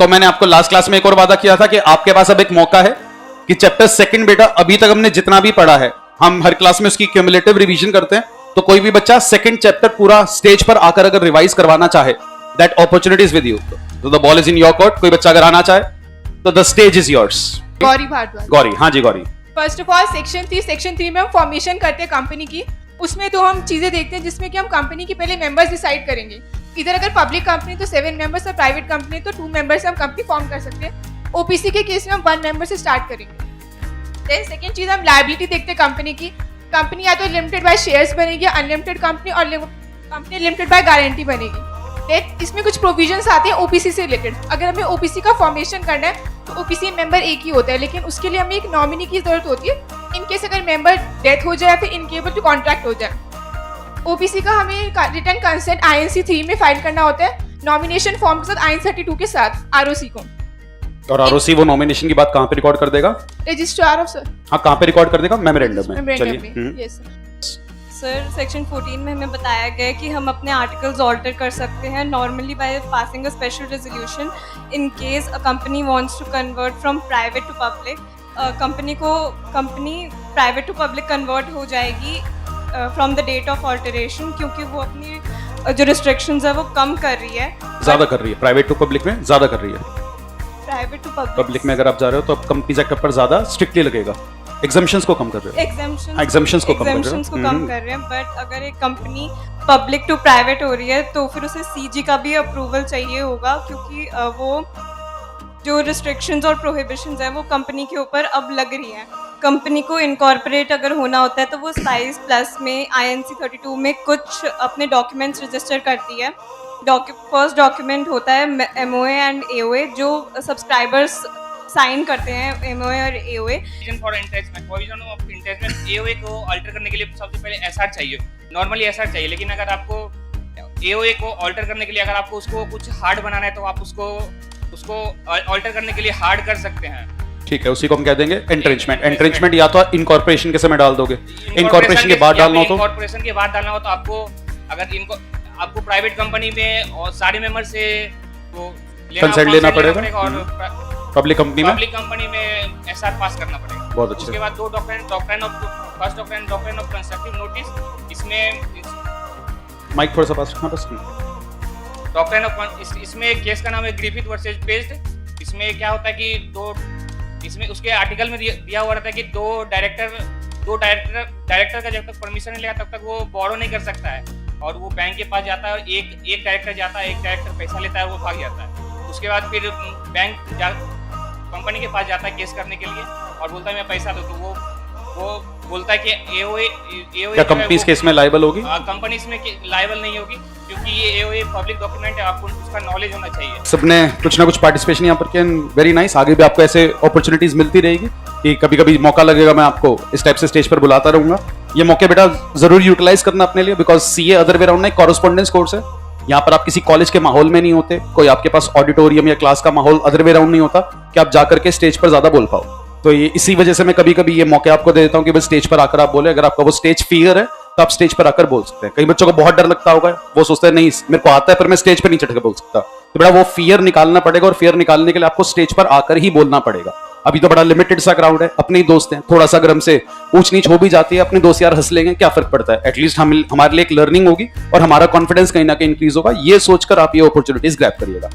तो मैंने आपको लास्ट क्लास में एक और वादा किया था कि आपके पास अब एक मौका है कि चैप्टर सेकंड बेटा अभी तक हमने जितना भी पढ़ा है, हम हर क्लास में उसकी क्यूमुलेटिव रिवीजन करते हैं, तो कोई भी बच्चा सेकंड चैप्टर पूरा स्टेज पर आकर अगर रिवाइज करवाना चाहे, that opportunity is with you. तो the ball is in your court. कोई बच्चा अगर आना चाहे तो the stage is yours. Gauri Bharadwaj. Gauri, हाँ जी Gauri. First of all section 3 में हम फॉर्मेशन करते हैं कंपनी की। उसमें तो हम चीज़ें देखते हैं जिसमें कि हम कंपनी की पहले मेंबर्स डिसाइड करेंगे। इधर अगर पब्लिक कंपनी तो 7 मेंबर्स और प्राइवेट कंपनी तो 2 मेंबर्स से हम कंपनी फॉर्म कर सकते हैं। ओपीसी के केस में हम 1 मेंबर से स्टार्ट करेंगे। देन सेकंड चीज़ हम लायबिलिटी देखते हैं कंपनी की। कंपनी या तो लिमिटेड बाय शेयर्स बनेगी, अनलिमिटेड कंपनी, और कंपनी लिमिटेड बाय गारंटी बनेगी। देन इसमें कुछ प्रोविजंस आते हैं ओपीसी से रिलेटेड। अगर हमें ओपीसी का फॉर्मेशन करना है तो ओपीसी मेंबर एक ही होता है, लेकिन उसके लिए हमें एक नॉमिनी की जरूरत होती है इन केस अगर मेंबर डेथ हो जाए या फिर इनकेबल टू कॉन्ट्रैक्ट हो जाए। ओपीसी का हमें रिटर्न कंसेंट INC 3 में फाइल करना होता है, नॉमिनेशन फॉर्म के साथ IN 32 के साथ ROC को। और ROC वो नॉमिनेशन की बात कहां पे रिकॉर्ड कर देगा? Registrar of sir. हाँ, कहां पे रिकॉर्ड कर देगा? मेमोरेंडम में। चलिए। यस सर सेक्शन 14 में हमें बताया गया है कि हम अपने आर्टिकल्स ऑल्टर कर सकते हैं normally by passing a special resolution in case a company wants to convert from private to public. Company private to public convert हो जाएगी from the date of alteration, क्योंकि वो अपनी जो रिस्ट्रिक्शंस है वो कम कर रही है, ज्यादा कर रही है। प्राइवेट टू पब्लिक में ज्यादा कर रही है। प्राइवेट टू पब्लिक में अगर आप जा रहे हो तो अब कंपनीज एक्ट पर ज्यादा स्ट्रिक्टली लगेगा। एग्जम्पशंस को कम कर रहे हो। एग्जम्पशंस को कम कर रहे हो। बट अगर एक कंपनी पब्लिक टू प्राइवेट हो रही है तो फिर उसे CG का भी अप्रूवल चाहिए होगा, क्योंकि वो जो रिस्ट्रिक्शंस और प्रोहिबिशंस है वो कंपनी के ऊपर अब लग रही हैं। कंपनी को इनकॉर्पोरेट अगर होना होता है तो वो 27+ में INC 32 में कुछ अपने डॉक्यूमेंट्स रजिस्टर करती है। फर्स्ट डॉक्यूमेंट होता है MOA एंड AOA, जो सब्सक्राइबर्स साइन करते हैं MOA और AOA। For entrenchment provision of entrenchment AOA को अल्टर करने के लिए सबसे पहले SR चाहिए। नॉर्मली SR चाहिए, लेकिन अगर आपको AOA को अल्टर करने के लिए अगर आपको उसको कुछ हार्ड बनाना है तो आप उसको अल्टर करने के लिए हार्ड कर सकते हैं। ठीक है, उसी को हम कह देंगे एंट्रेंचमेंट। एंट्रेंचमेंट या तो इनकॉर्पोरेशन के समय डाल दोगे, इनकॉर्पोरेशन के बाद डालना हो तो इनकॉर्पोरेशन के बाद डालना हो तो आपको प्राइवेट कंपनी में और सारे मेंबर से वो कंसेंट लेना पड़ेगा और पब्लिक कंपनी में SR पास करना पड़ेगा। बहुत अच्छे। उसके बाद 2 डॉक्ट्रिन ऑफ कंस्ट्रक्टिव नोटिस। इसमें माइक थोड़ा सा पास रखना बस। डॉक्ट्रिन ऑफ इसमें केस का नाम है ग्रिफिथ वर्सेस पेस्ट। इसमें क्या होता है कि इसमें उसके आर्टिकल में दिया हुआ रहता है कि दो डायरेक्टर का जब तक परमिशन नहीं लेगा तब तक वो बोरो नहीं कर सकता है, और वो बैंक के पास जाता है और एक डायरेक्टर जाता है, एक डायरेक्टर पैसा लेता है और वो भाग जाता है। उसके बाद फिर बैंक कंपनी के पास जाता है केस करने के लिए और बोलता है मैं पैसा दो, तो वो बोलता है कि AOA क्या कंपनी इस केस में लायबल होगी? कंपनी इसमें लायबल नहीं होगी, क्योंकि ये AOA पब्लिक डॉक्यूमेंट है, आपको उसका नॉलेज होना चाहिए। सबने कुछ ना कुछ पार्टिसिपेशन यहाँ पर किया, वेरी नाइस। आगे भी आपको ऐसे अपॉर्चुनिटीज मिलती रहेगी कि कभी कभी मौका लगेगा, मैं आपको इस टाइप से स्टेज पर बुलाता रहूंगा। ये मौके बेटा जरूर यूटिलाइज करना अपने लिए, because CA other way round ना एक कॉरेस्पॉन्डेंस कोर्स है। यहाँ पर आप किसी कॉलेज के माहौल में नहीं होते, कोई आपके पास ऑडिटोरियम या क्लास का माहौल अदर वे राउंड नहीं होता कि आप जाकर के स्टेज पर ज्यादा बोल पाओ। तो ये इसी वजह से मैं कभी कभी ये मौके आपको दे देता हूँ कि बस स्टेज पर आकर आप बोले। अगर आपका वो स्टेज फियर है तो आप स्टेज पर आकर बोल सकते हैं। कई बच्चों को बहुत डर लगता होगा, वो सोचते हैं नहीं मेरे को आता है पर मैं स्टेज पर नहीं चढ़ के बोल सकता। तो बड़ा वो फियर निकालना पड़ेगा, और फियर निकालने के लिए आपको स्टेज पर आकर ही बोलना पड़ेगा। अभी तो बड़ा लिमिटेड सा क्राउड है, अपने ही दोस्त हैं, थोड़ा सा अगर हमसे ऊंच नीच हो भी जाती है अपने दोस्त यार हंस लेंगे, क्या फर्क पड़ता है, एटलीस्ट हमारे लिए एक लर्निंग होगी और हमारा कॉन्फिडेंस कहीं ना कहीं इंक्रीज होगा। ये सोचकर आप ये अपॉर्चुनिटीज ग्रैब करिएगा।